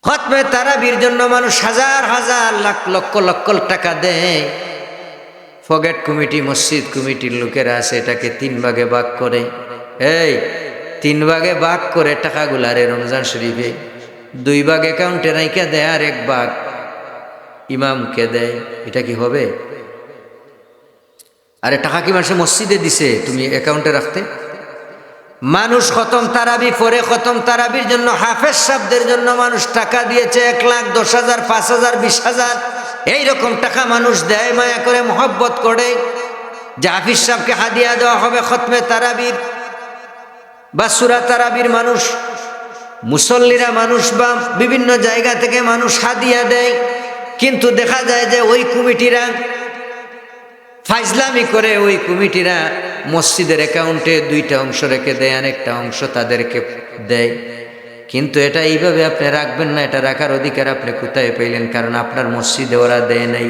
খতমে তারাবির জন্য মানুষ হাজার হাজার লাখ লক্ষ লক্ষ টাকা দেয়। ফগেট কমিটি, মসজিদ কমিটির লোকেরা আছে, এটাকে 3 ভাগে ভাগ করে। এই 3 ভাগে ভাগ করে টাকাগুলারে রমজান শরীফে 2 ভাগ অ্যাকাউন্টে রাইখা দেয়, আর 1 ভাগ ইমামকে দেয়। এটা কি হবে? আরে টাকা কি মানুষ মসজিদে দিছে তুমি অ্যাকাউন্টে রাখতে? মানুষ খতম তারাবি পরে, খতম তারাবির জন্য হাফেজ সাহেবদের জন্য মানুষ টাকা দিয়েছে 1 লাখ, 10,000, 5,000, 20,000 এইরকম টাকা মানুষ দেয়, মায়া করে, মহব্বত করে যে হাফিজ সাহেবকে হাদিয়া দেওয়া হবে খতমে তারাবির বা সূরা তারাবির। মানুষ, মুসল্লিরা মানুষ বা বিভিন্ন জায়গা থেকে মানুষ হাদিয়া দেয়, কিন্তু দেখা যায় যে ওই কমিটিরা ফাইজলামি করে। ওই কমিটিরা মসজিদের অ্যাকাউন্টে 2টা অংশ রেখে দেয়, আরেকটা অংশ তাদেরকে দেয়। কিন্তু এটা এইভাবে আপনি রাখবেন না, এটা রাখার অধিকার আপনি কোথায় পেলেন? কারণ আপনার মসজিদে ওরা দেয় নাই,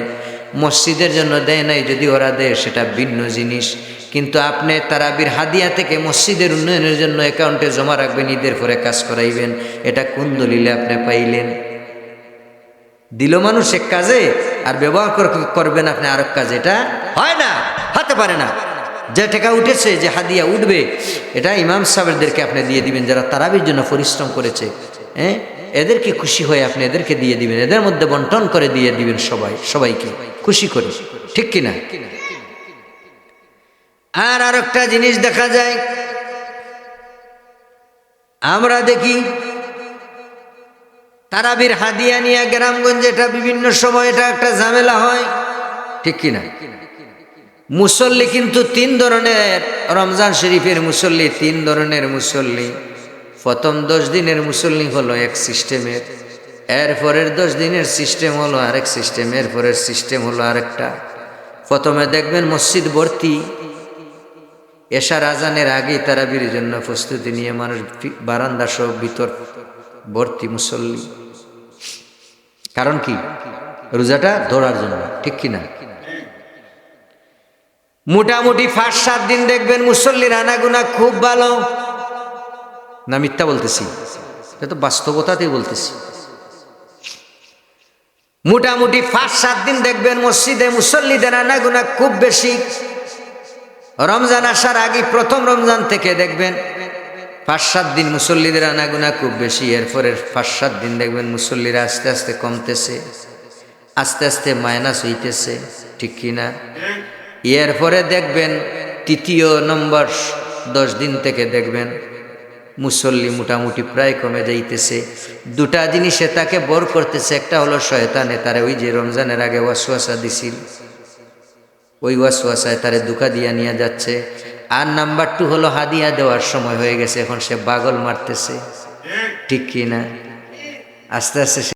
মসজিদের জন্য দেয় নাই। যদি ওরা দেয় সেটা ভিন্ন জিনিস, কিন্তু আপনি তারাবির হাদিয়া থেকে মসজিদের উন্নয়নের জন্য অ্যাকাউন্টে জমা রাখবেন, ঈদের পরে কাজ করাইবেন। এটা কোন দলিলে আপনি পাইলেন? দিল মানুষ এক কাজে আর ব্যবহার করবেন আপনি আরেক কাজে। এটা হয় না, হতে পারে না। যে টাকা উঠেছে, যে হাদিয়া উঠবে, এটা ইমাম সাহেবদেরকে আপনি দিয়ে দিবেন, যারা তারাবির জন্য পরিশ্রম করেছে। এদেরকে খুশি হয়ে আপনি এদেরকে দিয়ে দিবেন, এদের মধ্যে বন্টন করে দিয়ে দিবেন, সবাইকে খুশি করে, ঠিক কিনা? আর আরেকটা জিনিস দেখা যায়, আমরা দেখি তারাবির হাদিয়া নিয়ে গ্রামগঞ্জে এটা বিভিন্ন সময় এটা একটা ঝামেলা হয়, ঠিক কিনা? মুসল্লি কিন্তু 3 ধরনের, রমজান শরীফের মুসল্লি 3 ধরনের মুসল্লি। প্রথম 10 দিনের মুসল্লি হলো এক সিস্টেমের, এর পরের 10 দিনের সিস্টেম হলো আরেক সিস্টেম, এর পরের সিস্টেম হলো আরেকটা। প্রথমে দেখবেন মসজিদ ভর্তি, এশার আজানের আগেই তারাবির জন্য প্রস্তুতি নিয়ে মানুষ বারান্দা সব ভিতর ভর্তি মুসল্লি। কারণ কি? রোজাটা ধরার জন্য, ঠিক কিনা? মোটামুটি 5-7 দিন দেখবেন মুসল্লির আনাগুনা খুব ভালো। না মিথ্যা বলতেছি? এটা তো বাস্তবতাতেই বলতেছি। মোটামুটি 5-7 দিন দেখবেন মসজিদে মুসল্লিদের আনাগুনা খুব বেশি। রমজান আসার আগে, প্রথম রমজান থেকে দেখবেন 5-7 দিন মুসল্লিদের আনাগুনা খুব বেশি। এরপরের 5-7 দিন দেখবেন মুসল্লিরা আস্তে আস্তে কমতেছে, আস্তে আস্তে মাইনাস হইতেছে, ঠিক কিনা? এরপরে দেখবেন 3য় নম্বর 10 দিন থেকে দেখবেন মুসল্লি মোটামুটি প্রায় কমে যাইতেছে। 2টা জিনিসে তাকে বর করতেছে। একটা হলো শয়তানে তারে ওই যে রমজানের আগে ওয়াসওয়াসা দিছিল, ওই ওয়াসওয়াসায় তারে ধোঁকা দিয়া নিয়ে যাচ্ছে। আর নাম্বার 2 হলো হাদিয়া দেওয়ার সময় হয়ে গেছে, এখন সে পাগল মারতেছে, ঠিক কিনা? আস্তে আস্তে